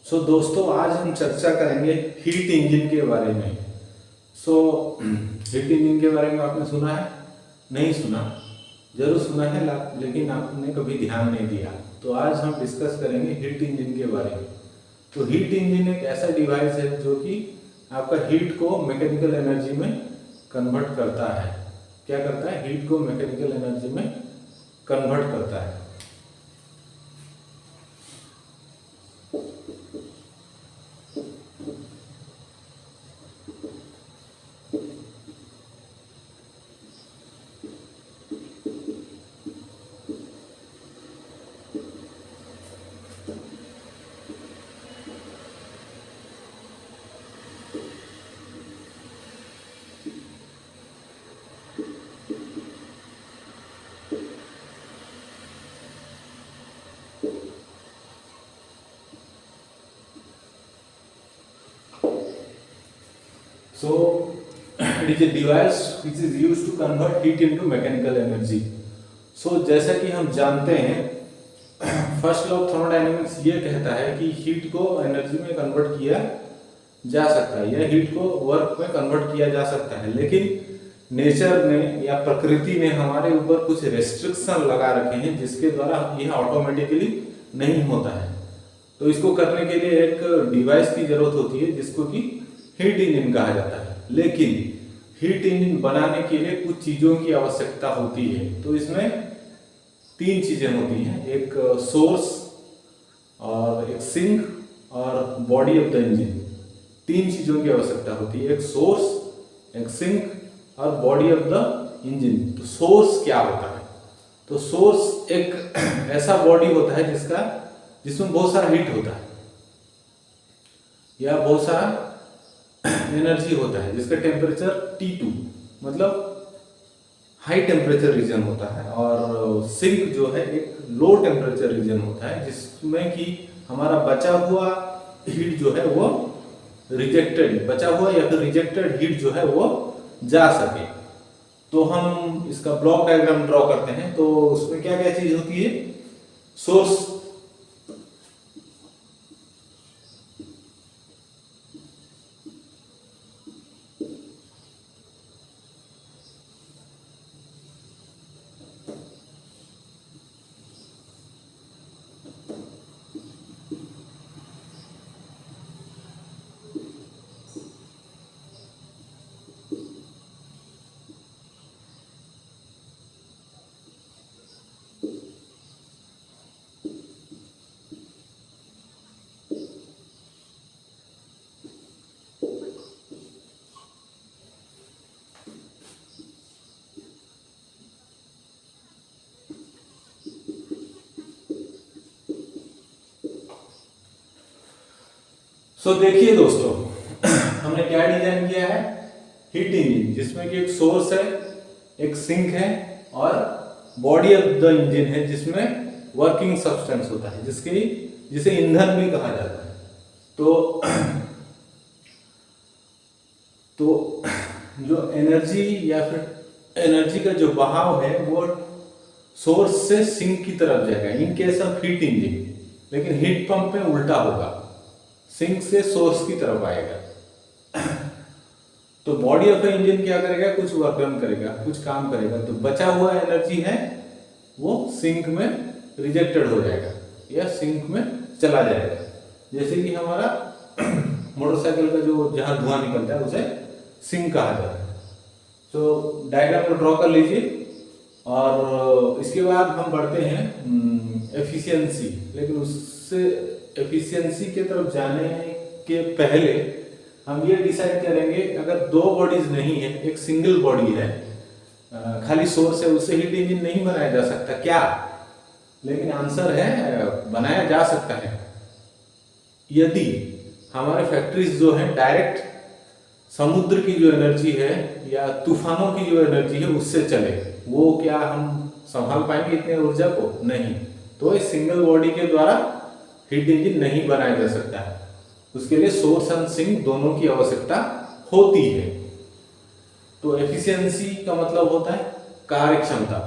दोस्तों आज हम चर्चा करेंगे हीट इंजन के बारे में। हीट इंजन के बारे में आपने सुना है? नहीं सुना? जरूर सुना है लेकिन आपने कभी ध्यान नहीं दिया। तो आज हम डिस्कस करेंगे हीट इंजन के बारे में। तो हीट इंजन एक ऐसा डिवाइस है जो कि आपका हीट को मैकेनिकल एनर्जी में कन्वर्ट करता है। क्या करता है? हीट को मैकेनिकल एनर्जी में कन्वर्ट करता है। So it is a device which is used to convert heat into mechanical energy. जैसा कि हम जानते हैं, फर्स्ट लॉ ऑफ थर्मोडायनेमिक्स ये कहता है कि हीट को एनर्जी में कन्वर्ट किया जा सकता है या हीट को वर्क में कन्वर्ट किया जा सकता है, लेकिन नेचर ने या प्रकृति ने हमारे ऊपर कुछ रेस्ट्रिक्शन लगा रखे हैं जिसके द्वारा यह ऑटोमेटिकली नहीं होता है। तो इसको करने के लिए एक डिवाइस की जरूरत होती है जिसको कि हीट इंजन कहा जाता है। लेकिन हीट इंजन बनाने के लिए कुछ चीजों की आवश्यकता होती है। तो इसमें तीन चीजें होती हैं, एक सोर्स और एक सिंक और बॉडी ऑफ द इंजन। तीन चीजों की आवश्यकता होती है, एक सोर्स, एक सिंक और बॉडी ऑफ द इंजन। तो सोर्स क्या होता है? तो सोर्स एक ऐसा बॉडी होता है जिसमें बहुत सारा हीट होता है या बहुत सारा एनर्जी होता है, जिसका टेम्परेचर T2 मतलब हाई टेम्परेचर रीजन होता है, और सिंक जो है एक लो टेम्परेचर रीजन होता है जिसमें कि हमारा बचा हुआ हीट जो है वो बचा हुआ या फिर रिजेक्टेड हीट जो है वो जा सके। तो हम इसका ब्लॉक डायग्राम ड्रॉ करते हैं। तो उसमें क्या क्या चीज होती है? सोर्स, देखिए दोस्तों, हमने क्या डिजाइन किया है? हीट इंजन, जिसमें कि एक सोर्स है, एक सिंक है और बॉडी ऑफ द इंजन है जिसमें वर्किंग सब्सटेंस होता है जिसे ईंधन भी कहा जाता है। तो जो एनर्जी या फिर एनर्जी का जो बहाव है वो सोर्स से सिंक की तरफ जाएगा in case of heat engine, लेकिन हीट पंप में उल्टा होगा, सिंक से सोर्स की तरफ आएगा। तो बॉडी ऑफ इंजन क्या करेगा? कुछ वर्क डन करेगा, कुछ काम करेगा। तो बचा हुआ एनर्जी है वो सिंक में रिजेक्टेड हो जाएगा या सिंक में चला जाएगा। जैसे कि हमारा मोटरसाइकिल का जो जहां धुआं निकलता है उसे सिंक कहा जाता है। तो डायग्राम को ड्रॉ कर लीजिए और इसके बाद हम बढ़ते हैं एफिशिएंसी। लेकिन उससे एफिशिएंसी के तरफ जाने के पहले हम ये डिसाइड करेंगे, अगर दो बॉडीज नहीं है, एक सिंगल बॉडी है, खाली सोर्स है, उससे हीट इंजन नहीं बनाया जा सकता क्या? लेकिन आंसर है बनाया जा सकता है यदि हमारे फैक्ट्रीज जो है डायरेक्ट समुद्र की जो एनर्जी है या तूफानों की जो एनर्जी है उससे चले। वो क्या हम संभाल पाएंगे इतने ऊर्जा को? नहीं। तो इस सिंगल बॉडी के द्वारा हीट इंजन नहीं बनाया जा सकता है, उसके लिए सोर्स एंड सिंक दोनों की आवश्यकता होती है। तो एफिशिएंसी का मतलब होता है कार्य क्षमता।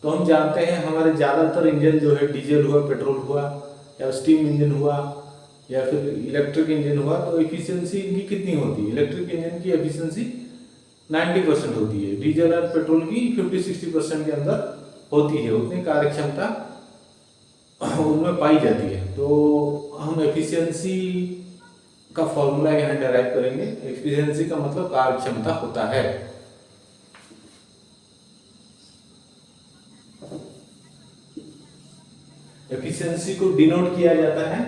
तो हम जानते हैं हमारे ज्यादातर इंजन जो है डीजल हुआ, पेट्रोल हुआ या स्टीम इंजन हुआ, या फिर इलेक्ट्रिक इंजन हुआ तो एफिशिएंसी इनकी कितनी होती है? इलेक्ट्रिक इंजन की एफिशिएंसी 90% होती है, डीजल और पेट्रोल की 50-60% के अंदर होती है, उतनी कार्य क्षमता उनमें पाई जाती है। तो हम एफिशिएंसी का फॉर्मूला यहाँ डेराइव करेंगे। एफिशिएंसी का मतलब कार्य क्षमता होता है। एफिशिएंसी को डिनोट किया जाता है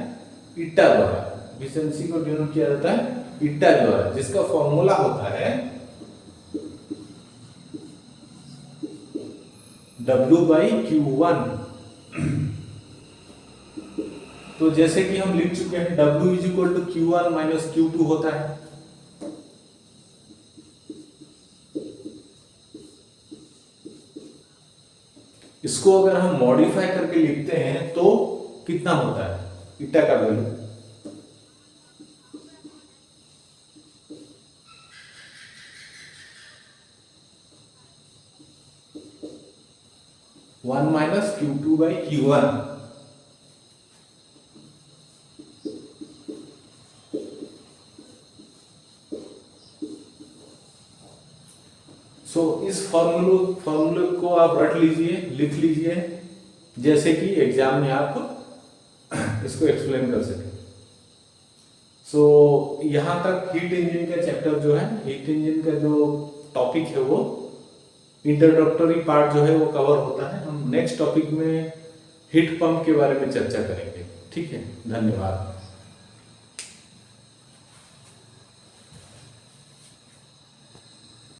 ईटा द्वारा। एफिशिएंसी को डिनोट किया जाता है ईटा द्वारा, जिसका फॉर्मूला होता है W/Q1। तो जैसे कि हम लिख चुके हैं W = Q1 - Q2 होता है। इसको अगर हम मॉडिफाई करके लिखते हैं तो कितना होता है ईटा का वैल्यू? One -Q2/Q1। इस फॉर्मूले को आप रट लीजिए, लिख लीजिए, जैसे कि एग्जाम में आप इसको एक्सप्लेन कर सके। यहाँ तक हीट इंजन का चैप्टर जो है, हीट इंजन का जो टॉपिक है वो इंट्रोडक्टरी पार्ट जो है वो कवर होता है। हम नेक्स्ट टॉपिक में हीट पंप के बारे में चर्चा करेंगे। ठीक है, धन्यवाद।